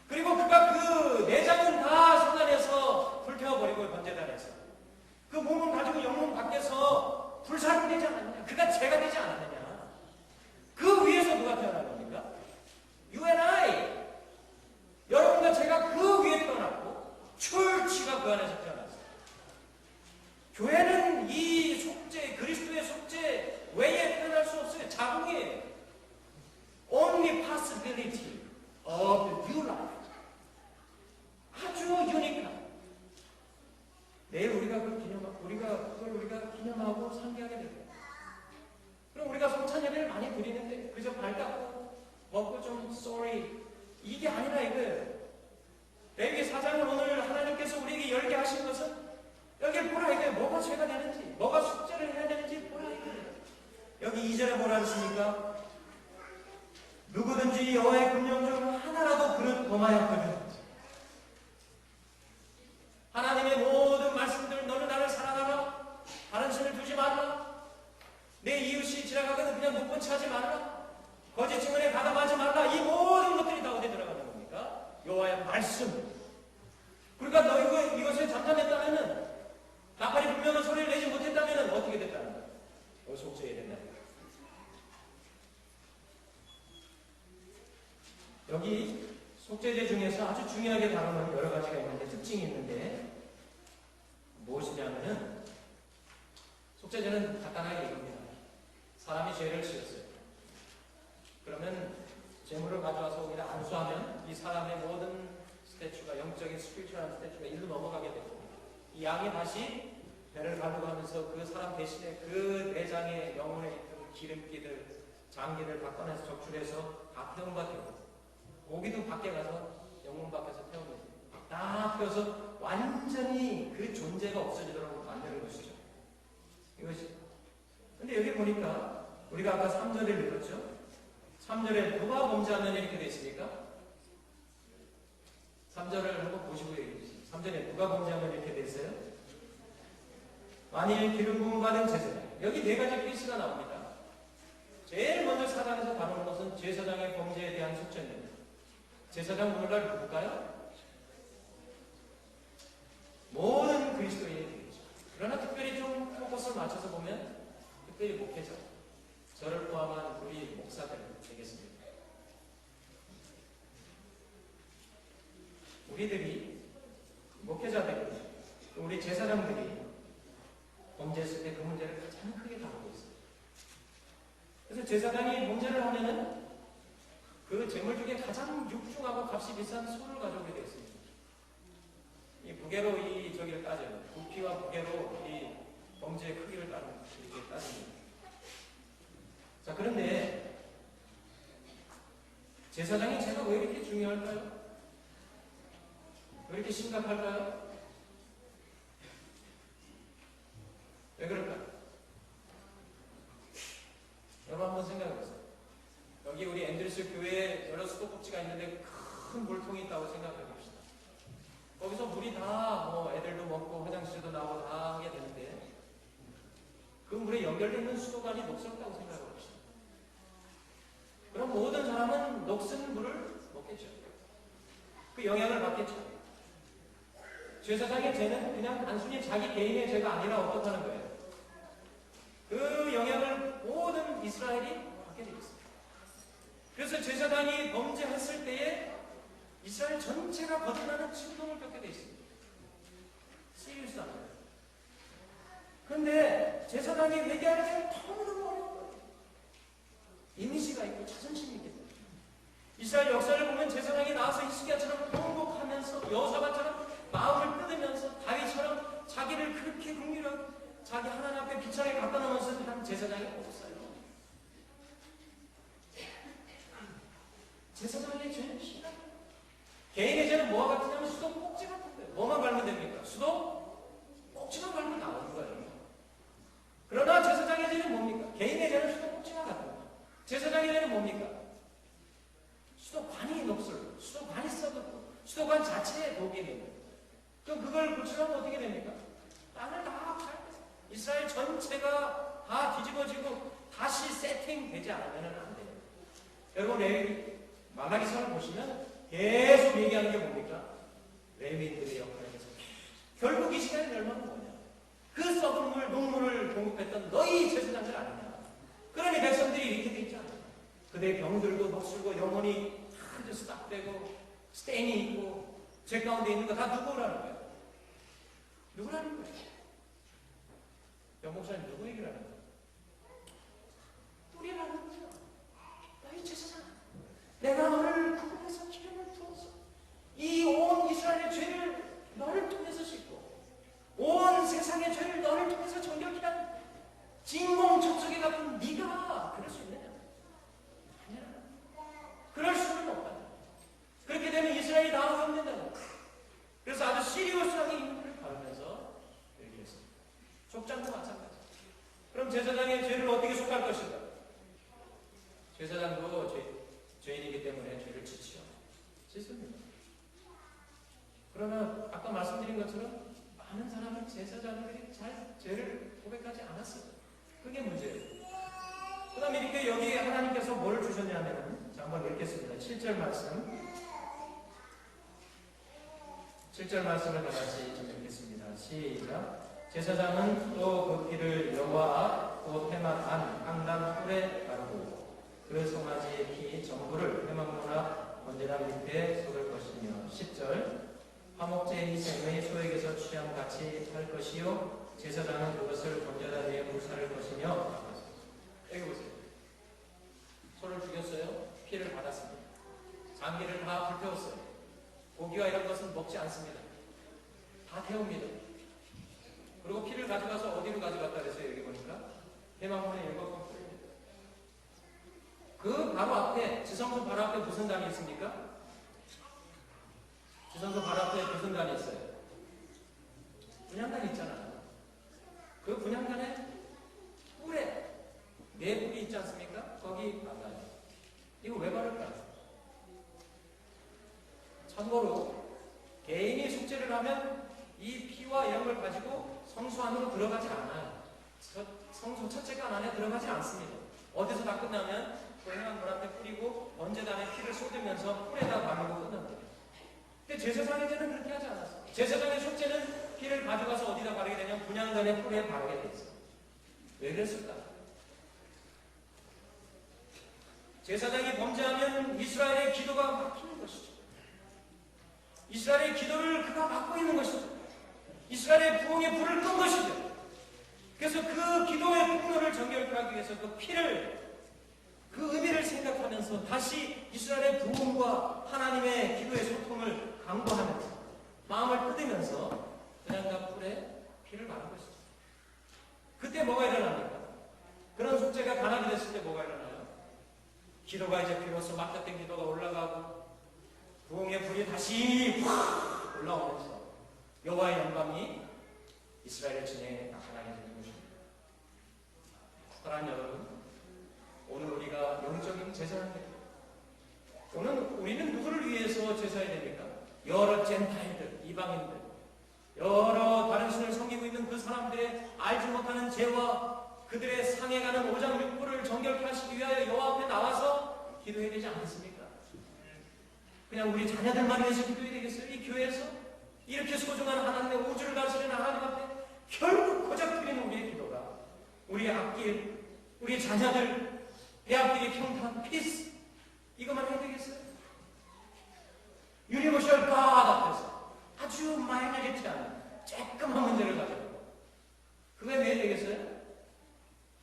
그리고 그가 그 내장은 다 손안에서 불태워버리고 번제단에서 그 몸은 가지고 영문 밖에서 불사르게 되지 않았느냐. 그가 죄가 되지 않았느냐. 그 위에서 누가 태어난 겁니까? You and I. 여러분과 제가 그 위에 태어났고 출치가 그 안에서 태어났어요. 교회는 이 속죄, 그리스도의 속죄 외에 태어날 수 없어요. 자궁이에요. Only possibility of the new life. 아주 유니크한. 내일 우리가 그걸 우리가 기념하고 상기하게 될 거예요. 그럼 우리가 성찬 예배를 많이 드리는데 그저 발 닦고 먹고 좀 sorry 이게 아니라 이거예요. 레위기 4장은 오늘 하나님께서 우리에게 열게 하신 것은 여기 보라 이게 뭐가 죄가 되는지, 뭐가 숙제를 해야 되는지 보라 이거예요. 여기 2절에 뭐라 했습니까? 누구든지 여호와의 금령 중 하나라도 그릇 범하였거든. 하나님의 모든 말씀들, 너는 나를 사랑하라, 다른 신을 두지 말라, 내 이웃이 지나가거든 그냥 못 본 채 하지 말라, 거짓 증언에 가담하지 말라. 이 모든 것들이 다 어디 들어가는 겁니까? 여호와의 말씀. 그러니까 너 이것에 잠잠했다면은, 나팔이 불면은 소리를 내지 못했다면은 어떻게 됐다는 거야? 속죄해야 된다. 여기 속죄제 중에서 아주 중요하게 다루는 여러 가지가 있는데, 특징이 있는데 무엇이냐면은, 속죄제는 간단하게 이겁니다. 사람이 죄를 지었어요. 그러면 제물을 가져와서 우리가 안수하면 이 사람의 모든 스태츄가, 영적인 스피리추얼한 스태츄가 일로 넘어가게 되고, 이 양이 다시 배를 가지고 하면서 그 사람 대신에 그 내장의 영혼에 있던 기름기들, 장기를 바꿔내서 적출해서 다 태움과 되고, 고기도 밖에 가서 영문 밖에서 태우는 거지. 다 태워서 완전히 그 존재가 없어지도록 만드는 것이죠. 이것이. 근데 여기 보니까 우리가 아까 3절을 읽었죠? 3절에 누가 범죄하면 이렇게 되어 있습니까? 3절을 한번 보시고 얘기해 주세요. 3절에 누가 범죄하면 이렇게 되어 있어요? 만일 기름 부음 받은 제사장. 여기 네 가지 케이스가 나옵니다. 제일 먼저 사단에서 다루는 것은 제사장의 범죄에 대한 속죄입니다. 제사장 오늘날 누굴까요? 모든 그리스도인이 되겠죠. 그러나 특별히 좀 포커스를 맞춰서 보면 특별히 목회자, 저를 포함한 우리 목사들 되겠습니다. 우리들이, 목회자들이, 우리 제사장들이 범죄했을 때 그 문제를 가장 크게 다루고 있습니다. 그래서 제사장이 범죄를 하면은 그 재물 중에 가장 육중하고 값이 비싼 소를 가져오게 되어 있습니다. 이 무게로 저기를 따져요. 부피와 무게로 이 범죄의 크기를 이렇게 따집니다. 자, 그런데 제사장의 죄가 왜 이렇게 중요할까요? 왜 이렇게 심각할까요? 왜 그럴까요? 여러분 한번 생각해보세요. 여기 우리 앤드루스 교회에 여러 수도꼭지가 있는데 큰 물통이 있다고 생각해봅시다. 거기서 물이 다 애들도 먹고 화장실도 나오고 다 하게 되는데 그 물에 연결되어 있는 수도관이 녹슬었다고 생각해봅시다. 그럼 모든 사람은 녹슨 물을 먹겠죠. 그 영향을 받겠죠. 제사장의 죄는 그냥 단순히 자기 개인의 죄가 아니라 어떻다는 거예요. 그 영향을 모든 이스라엘이 받게 되어 있습니다. 그래서 제사장이 범죄했을 때에 이스라엘 전체가 거듭나는 침동을 겪게 되어 있습니다. 시리우스한 거예요. 그런데 제사장이 회개하는 게 너무너무 어려운 거예요. 이미지가 있고 자존심이 있기 때문에. 이스라엘 역사를 보면 제사장이 나와서 히스기야처럼 통곡하면서 여호사밧처럼 마음을 뜯으면서 다윗처럼 자기를 그렇게 긍휼하고 자기 하나님 앞에 비창에 갖다 놓으면서 한 제사장이 없어요. 제사장의 죄는 희가 개인의 죄는 뭐와 같으냐면 수도 꼭지 같은 거예요. 뭐만 밟으면 됩니까? 수도 꼭지만 밟으면 나오는 거예요. 그러나 제사장의 죄는 뭡니까? 개인의 죄는 수도 꼭지만 같은 거예요. 제사장의 죄는 뭡니까? 수도관이 녹슬고 수도관이 썩었고 수도관 자체에 독이 있는 거예요. 그럼 그걸 고치려면 어떻게 됩니까? 땅을 다 밟고 이스라엘 전체가 다 뒤집어지고 다시 세팅되지 않으면 안 돼요. 여러분 말라기서를 보시면 계속 얘기하는 게 뭡니까? 레위인들의 역할에 대해서 결국 이 시간이 얼마나 뭐냐? 그 썩은 물, 녹물을 공급했던 너희 제사장들 아니냐? 그러니 백성들이 이렇게 돼 있지 않아요? 그들의 병들고 녹슬고 영혼이 다 스탑되고 스테인이 있고 죄 가운데 있는 거 다 누구라는 거예요? 누구라는 거예요? 영목사님 누구 얘기를 하는 거예요? 우리라는 거예요. 너희 제사장 내가 너를 구분해서 기름을 부어서 이 온 이스라엘의 죄를 너를 통해서 씻고 온 세상의 죄를 너를 통해서 정결케 한 진공청소기 같은 네가 그럴 수 있느냐? 아니야. 그럴 수는 없다. 그렇게 되면 이스라엘이 나오지 않는다. 그래서 아주 시리어스하게 인물을 바르면서 얘기했습니다. 족장도 마찬가지. 그럼 제사장의 죄를 어떻게 속할 것인가? 제사장도 죄인이기 때문에 죄를 짓죠. 짓습니다. 그러나 아까 말씀드린 것처럼 많은 사람은 제사장들이 잘 죄를 고백하지 않았어요. 그게 문제예요. 그 다음에 이렇게 여기 하나님께서 뭘 주셨냐면, 자, 한번 읽겠습니다. 7절 말씀. 7절 말씀을 다 같이 좀 읽겠습니다. 시작. 제사장은 또 그 피를 여호와 앞 곧 회막 안 강단 뿔에 바르고 그 송아지의 피 전부를 회막문 앞 번제단 밑에 쏟을 것이며 10절 화목제 희생의 소에게서 취함같이 할 것이요 제사장은 그것을 번제단 위에 불사를 것이며. 여기 보세요. 소를 죽였어요. 피를 받았습니다. 장기를 다 불태웠어요. 고기와 이런 것은 먹지 않습니다. 다 태웁니다. 그리고 피를 가져가서 어디로 가져갔다 그랬어요? 여기 보니까 회막문에 열거권 뿌립니다. 그 바로 앞에 지성소 바로 앞에 무슨 단이 있습니까? 지성소 바로 앞에 무슨 단이 있어요? 분향단이 있잖아요. 그 분향단에 뿔에 네 뿔이 있지 않습니까? 거기 발라요. 이거 왜 바를까요? 참고로 개인이 숙제를 하면 이 피와 이런 걸 가지고 성소 안으로 들어가지 않아요. 성소 첫째간 안에 들어가지 않습니다. 어디서 다 끝나면 고행한 물 앞에 뿌리고 번제단에 피를 쏟으면서 뿔에다 바르고 끝납니다. 근데 제사장의 죄는 그렇게 하지 않았어요. 제사장의 속죄는 피를 가져가서 어디다 바르게 되냐면 분향단의 뿔에 바르게 돼 있어요. 왜 그랬을까? 제사장이 범죄하면 이스라엘의 기도가 막히는 것이죠. 이스라엘의 기도를 그가 막고 있는 것이죠. 이스라엘의 부흥의 불을 끈 것이죠. 그래서 그 기도의 풍요를 정결하기 위해서 그 피를, 그 의미를 생각하면서 다시 이스라엘의 부흥과 하나님의 기도의 소통을 강구하면서 마음을 뜯으면서 그냥과 뿔에 피를 바른 것이죠. 그때 뭐가 일어납니까? 그런 숙제가 가난이 됐을 때 뭐가 일어나요? 기도가 이제 비로소 막혔던 기도가 올라가고 부흥의 불이 다시 확 올라오면서 여호와의 영광이 이스라엘의 진영에 나타나게 되는 것입니다. 사랑하는 여러분, 오늘 우리가 영적인 제사를 해요. 오늘 우리는 누구를 위해서 제사해야 됩니까? 여러 젠타일들, 이방인들, 여러 다른 신을 섬기고 있는 그 사람들의 알지 못하는 죄와 그들의 상해가는 오장육부를 정결케 하시기 위하여 여호와 앞에 나와서 기도해야 되지 않습니까? 그냥 우리 자녀들만 위해서 기도해야 되겠어요? 이 교회에서 이렇게 소중한 하나님의 우주를 다스리는 하나님 앞에 결국 고작 드리는 우리의 기도가 우리의 앞길, 우리의 자녀들, 대학들이 평탄, 피스. 이것만 해야 되겠어요? 유니버셜 갓 앞에서 아주 마이너리티 않은 조그만 문제를 가지고 그거에 왜 되겠어요?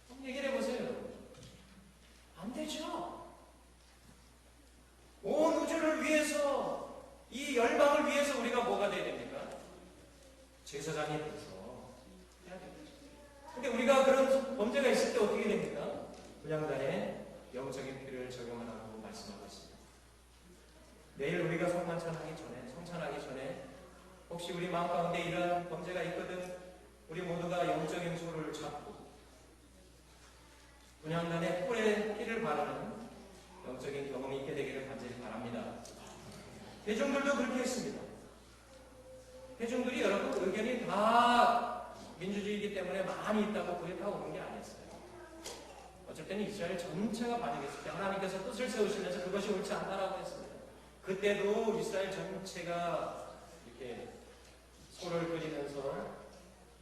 한번 얘기를 해보세요. 안 되죠. 온 우주를 위해서, 이 열방을 위해서 우리가 뭐가 돼야 됩니까? 제사장이 돼서 해야 되겠죠. 근데 우리가 그런 범죄가 있을 때 어떻게 됩니까? 분향단에 영적인 피를 적용하라고 말씀하고 있습니다. 내일 우리가 성찬하기 전에 혹시 우리 마음 가운데 이런 범죄가 있거든 우리 모두가 영적인 소를 잡고 분향단에 뿔에 피를 바르는 영적인 경험이 있게 되기를 간절히 바랍니다. 대중들도 그렇게 했습니다. 대중들이 여러분 의견이 다 민주주의이기 때문에 많이 있다고 그게 다 오는 게 아니었어요. 어쩔 때는 이스라엘 전체가 반역했을 때 하나님께서 뜻을 세우시면서 그것이 옳지 않다라고 했습니다. 그때도 이스라엘 전체가 이렇게 소를 끓이면서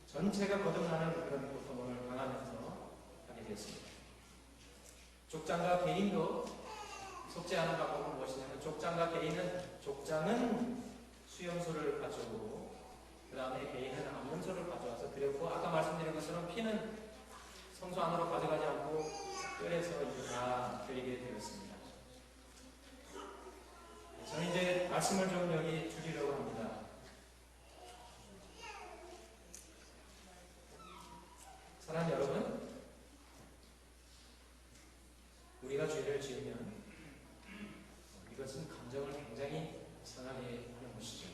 전체가 거듭나는 그런 고통을 당하면서 하게 됐습니다. 족장과 개인도 속죄하는 방법은 무엇이냐면 족장은 수염소를 가져오고 그 다음에 개인은 암문소를 가져와서 드렸고 아까 말씀드린 것처럼 피는 성소 안으로 가져가지 않고 끓여서 이제 다 드리게 되었습니다. 저는 이제 말씀을 좀 여기 줄이려고 합니다. 사랑하는 여러분, 우리가 죄를 지으면 이것은 감정을 굉장히 상하게 하는 것이죠.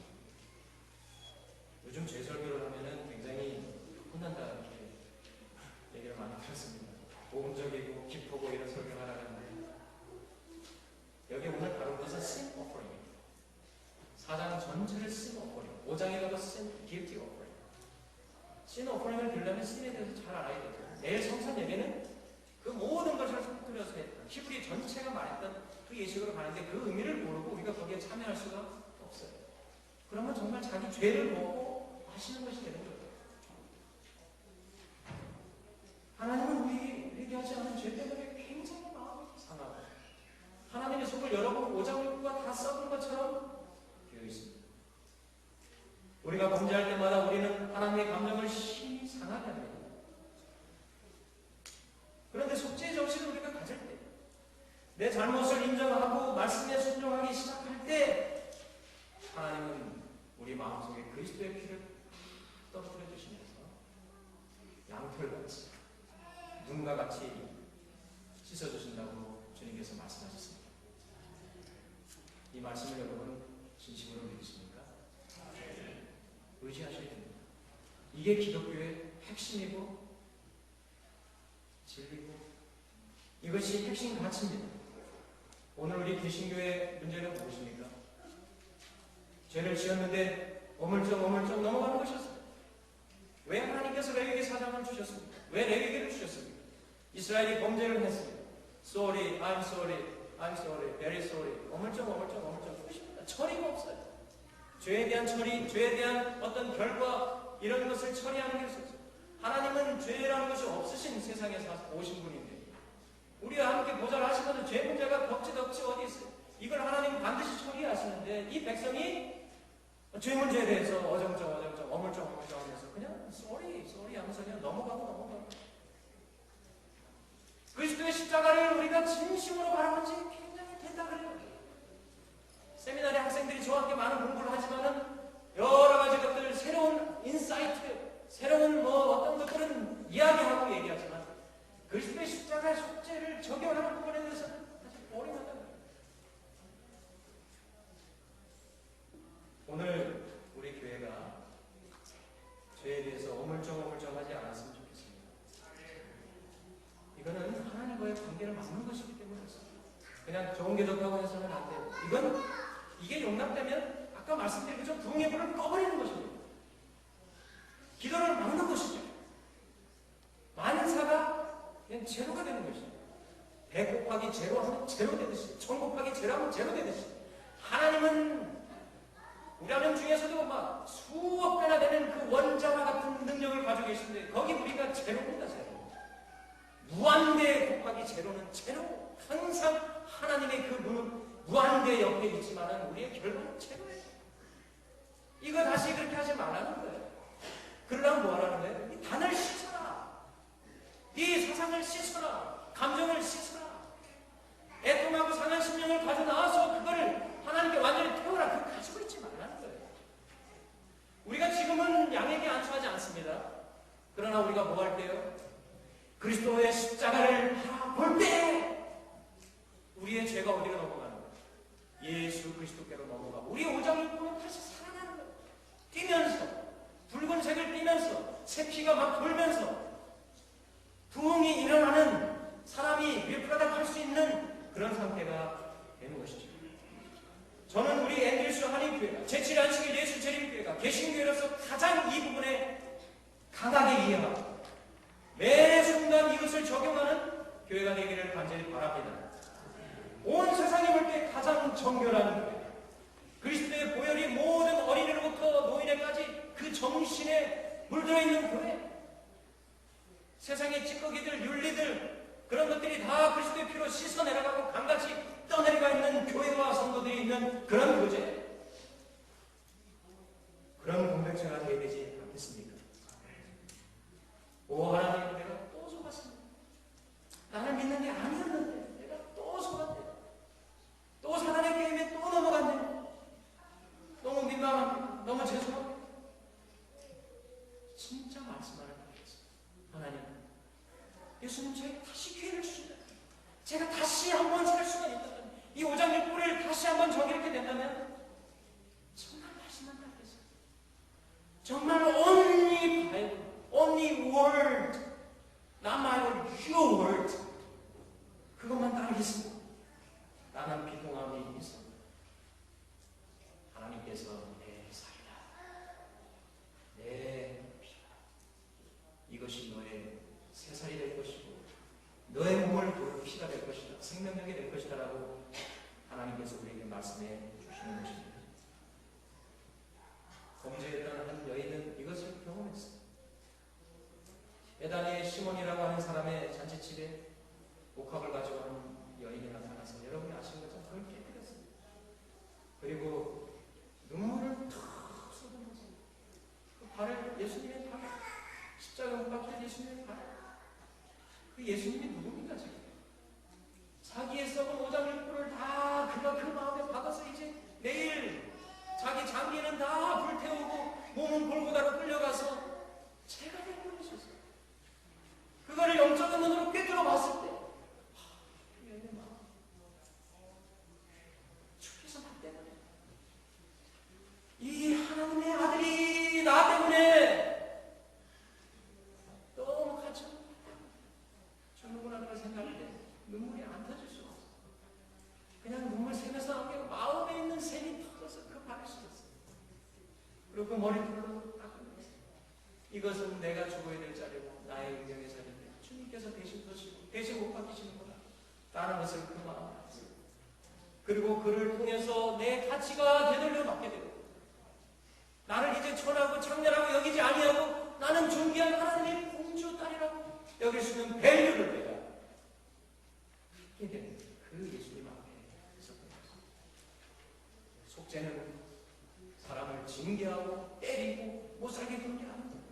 요즘 죄설교를 하면은 굉장히 혼난다 이렇게 얘기를 많이 들었습니다. 모험적이고 기쁘고 이런 설교를 하라는데 여기 오늘 다룬 것은 sin offering. 4장 전체를 sin offering. 5장에 가도 sin guilty offering. sin offering을 들려면 sin에 대해서 잘 알아야 되죠. 내일 성찬 예배는 그 모든 것을 섞어서 했던 히브리 전체가 말했던 그 예식으로 가는데 그 의미를 모르고 우리가 거기에 참여할 수가 없어요. 그러면 정말 자기 죄를 먹고 하시는 것이 되는 거예요. 하나님은 우리 회개하지 않은 죄 때문에 굉장히 마음이 상하고 하나님의 속을 여러분 오장육부가 다 썩은 것처럼 되어 있습니다. 우리가 범죄할 때마다 우리는 하나님의 감정을 심히 상하게 합니다. 그런데 속죄의 정신을 우리가 가질 때, 내 잘못을 인정하고 말씀에 순종하기 시작할 때 하나님은 우리 마음속에 그리스도의 피를 떨어뜨려 주시면서 양털같이 눈과 같이 씻어주신다고 주님께서 말씀하셨습니다. 이 말씀을 여러분 진심으로 믿으십니까? 의지하셔야 됩니다. 이게 기독교의 핵심이고 진리고 이것이 핵심 가치입니다. 오늘 우리 개신교의 문제는 무엇입니까? 죄를 지었는데 어물쩍 넘어가는 것이었어요. 왜 하나님께서 레위기 사장을 주셨습니까? 왜 레위기를 주셨습니까? 이스라엘이 범죄를 했습니다. Sorry, I'm sorry, I'm sorry, very sorry. 어물쩍 그것입니다. 처리가 없어요. 죄에 대한 처리, 죄에 대한 어떤 결과 이런 것을 처리하는 게 없어요. 하나님은 죄라는 것이 없으신 세상에 오신 분인데 우리와 함께 보좌하시면서 죄 문제가 덕지 어디 있어요? 이걸 하나님은 반드시 처리하시는데 이 백성이 죄 문제에 대해서 어물쩡 하면서 그냥 sorry 하면서 그냥 넘어가고 그리스도의 십자가를 우리가 진심으로 바라본 지 굉장히 된다 그래요. 세미나리 학생들이 저와 함께 많은 공부를 하지만은 여러 가지 것들 새로운 인사이트 새로운 어떤 것들은 이야기하고 얘기하지만 그리스도의 십자가의 속죄를 적용하는 부분에 대해서는 사실 보링하다. 오늘 우리 교회가 죄에 대해서 어물쩡하지 않았으면 좋겠습니다. 이거는 하나님과의 관계를 막는 것이기 때문에 그냥 좋은 게 좋다고 해서는 안 돼요. 이게 용납되면 아까 말씀드린 것처럼 부흥의 불을 꺼버리는 것입니다. 기도를 막는 것이죠. 만사가 그냥 제로가 되는 것입니다. 100 곱하기 제로 하면 제로 되듯이 1000 곱하기 제로 하면 제로 되듯이 하나님은 우리 하나님 중에서도 막 수억 배나 되는 그 원자와 같은 능력을 가지고 계신데 거기 우리가 제로입니다. 제로. 무한대 곱하기 제로는 제로. 항상 하나님의 그 무한대 옆에 있지만은 우리의 결과는 제로예요. 이거 다시 그렇게 하지 말라는 거예요. 그러려면 뭐 하라는 거예요? 이 단을 씻어라. 이 사상을 씻어라. 감정을 씻어라. 애통하고 상한 심령을 가져 나와서 그거를 하나님께 완전히 태워라. 그거 가지고 있지 말라는 거예요. 우리가 지금은 양에게 안수하지 않습니다. 그러나 우리가 뭐 할 때요? 그리스도의 십자가를 볼 때 우리의 죄가 어디로 넘어가는 거예요? 예수 그리스도께로 넘어가고 우리 오장을 보면 다시 살아나는 거예요. 뛰면서 붉은색을 띠면서 새 피가 막 돌면서 부흥이 일어나는 사람이 뮤프라닥 할 수 있는 그런 상태가 되는 것이죠. 저는 우리 앤드류스 한인교회가 제7안식일 예수 재림교회가 개신교회로서 가장 이 부분에 강하게 이해하고 매 순간 이것을 적용하는 교회가 되기를 간절히 바랍니다. 온 세상이 볼 때 가장 정결한 교회, 그리스도의 보혈이 모든 어린이로부터 노인에까지 그 정신에 물들어 있는 교회, 세상의 찌꺼기들, 윤리들 그런 것들이 다 그리스도의 피로 씻어내려가고 강같이 떠내려가 있는 교회와 성도들이 있는 그런 교제, 그런 공동체가 되어야 되지 않겠습니까? 오 하나님, 내가 또 속았습니다. 나를 믿는 게 아니었는데 내가 또 속았네. 또 사단의 게임에 또 넘어갔네. 너무 민망합니다. 너무 죄송합니다. 진짜 말씀하는 거겠어요. 하나님, 예수님 제가 다시 기회를 주신다. 제가 다시 한번 살 수가 있다면, 이 오장육부를 다시 한번 정의롭게 된다면 정말 말씀한다 그랬어요. 정말 only Bible, only word, not my word, your word. 그것만 따르겠습니다. 나는 비동함이 있습니다. 하나님께서 내 살이다, 내 피다, 이것이 너의 새살이 될 것이고 너의 몸을 도울 피가 될 것이다, 생명력이 될 것이다 라고 하나님께서 우리에게 말씀해 주시는 것입니다. 범죄했던 한 여인은 이것을 경험했습니다. 에단의 시몬이라고 하는 사람의 잔치집에 옥합을 가지고 하는 여인이 나타나서 여러분이 아시는 것처럼 그걸 깨뜨렸습니다. 그리고 눈물을 탁 쏟아냈어요. 그 발을, 예수님의 발, 십자가 못 박힌 예수님의 발, 그 예수님이 누굽니까 지금? 자기의 썩은 오장육부를 다 그가 그 마음에 박아서 이제 내일 자기 장기는 다 불태우고 몸은 골고다로 끌려가서 죄가 되어버리셨어요. 그거를 영적인 눈으로 꿰뚫어 봤을 때 내 마음 주께서 나 때문에, 이 하나님의 아들이 나 때문에 너무 갇혀 죽는구나 그런 생각을 해. 눈물이 안 터질 수가 없어. 그냥 눈물 새면서 나오게 마음에 있는 샘이 터져서 그 발을 씻었어요. 그리고 그 머리털로 닦아냈어요. 이것은 내가 죽어야 될 자리고 나의 운명의 자리인데 주님께서 대신 도시고 대신 못 박히시는구나 라는 것을 그 마음에 알았어요. 그리고 그를 통해서 내 가치가 되돌려 받게 되고 나를 이제 천하고 창렬하고 여기지 아니하고 나는 존귀한 하나님의 공주 딸이라고 여길 수 있는 밸류를 내가 갖게 되는 그 예수님 앞에 있었던 것입니다. 속죄는 사람을 징계하고 때리고 못 살게 두는 게 아닙니다.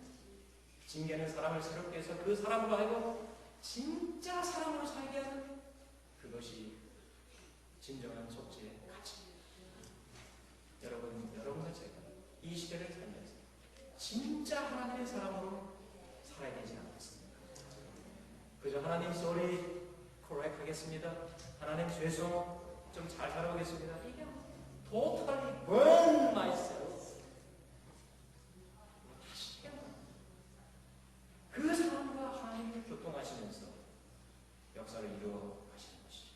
징계는 사람을 새롭게 해서 그 사람으로 하여금 진짜 사람으로 살게 하는, 그것이 진정한 속죄의 가치입니다. 여러분과 제가 이 시대를 살면서 진짜 하나님의 사람으로 살아야 되지 않겠습니까? 그저 하나님 sorry, correct 하겠습니다. 하나님 죄송, 좀 잘 살아오겠습니다. 이게 totally burn myself. 다시 깨어나. 그 사람과 하나님을 교통하시면서 역사를 이루어 가시는 것이죠.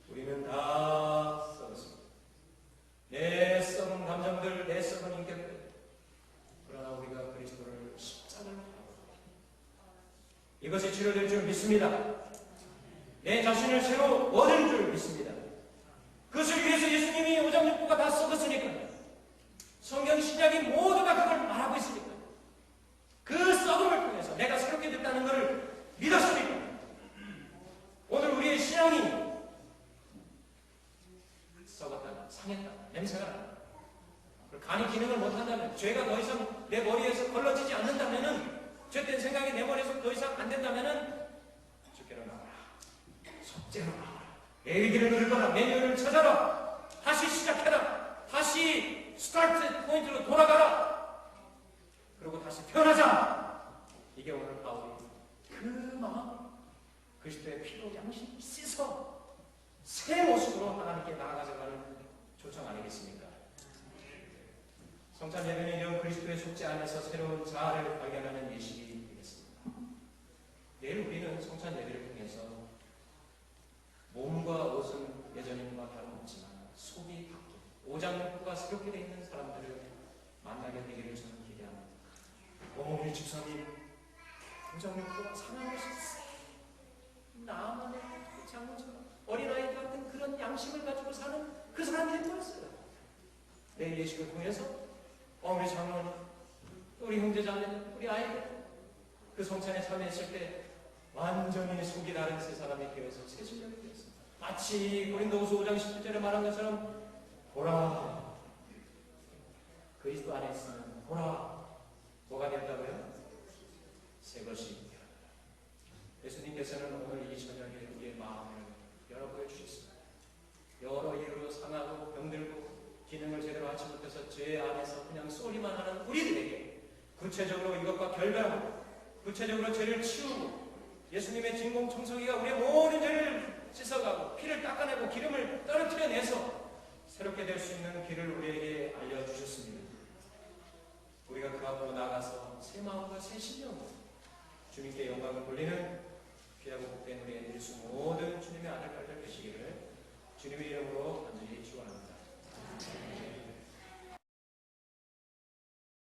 우리는 다 썩었습니다. 내 썩은 감정들, 내 썩은 인격들. 그러나 우리가 그리스도를 십자가를 하고 이것이 치료될 줄 믿습니다. 내 자신을 새로 얻을 줄 믿습니다. 그것을 위해서 예수님이 오장육부가 다 썩었으니까요. 성경 신약이 모두가 그걸 말하고 있으니까요. 그 썩음을 통해서 내가 새롭게 됐다는 것을 죄가 더 이상 내 머리에서 걸러지지 않는다면은, 죄된 생각이 내 머리에서 더 이상 안 된다면은 주께로 나와라. 속죄로 나와라. 내 길을 누르거라. 매뉴얼을 찾아라. 다시 시작해라. 다시 스타트 포인트로 돌아가라. 그리고 다시 태어나자. 이게 오늘 바울이 그 마음, 그리스도의 피로 양심 씻어 새 모습으로 하나님께 나아가져가는 초청 아니겠습니까? 성찬 예배는 이런 그리스도의 속죄 안에서 새로운 자아를 발견하는 예식이 되겠습니다. 내일 우리는 성찬 예배를 통해서 몸과 옷은 예전과 다름없지만 속이 바뀐 오장육부가 새롭게 되어 있는 사람들을 만나게 되기를 저는 기대합니다. 오늘 집사님 오장육부가 살아나셨어요. 나만의 장모처럼 어린아이 같은 그런 양심을 가지고 사는 그 사람이 되었어요. 내일 예식을 통해서 우리 장로는, 우리 형제자매는, 우리 아이들 그 성찬에 참여했을 때 완전히 속이 다른 세 사람이 되어서 새 실력이 되었습니다. 마치 고린도후서 5장 17절에 말한 것처럼 보라, 그리스도 안에 있으면 보라, 뭐가 된다고요? 새 것이 되었다. 예수님께서는 오늘 이 저녁에 우리의 마음을 열어 보여주셨습니다. 여러 이유로 상하고 병들고 기능을 제대로 하지 못해서 죄 안에서 그냥 쏘리만 하는 우리들에게 구체적으로 이것과 결별하고 구체적으로 죄를 치우고 예수님의 진공 청소기가 우리의 모든 죄를 씻어가고 피를 닦아내고 기름을 떨어뜨려내서 새롭게 될 수 있는 길을 우리에게 알려주셨습니다. 우리가 그 앞으로 나가서 새 마음과 새 신령으로 주님께 영광을 돌리는 귀하고 복된 우리의 일수 모든 주님의 아들 딸들 되시기를 주님의 이름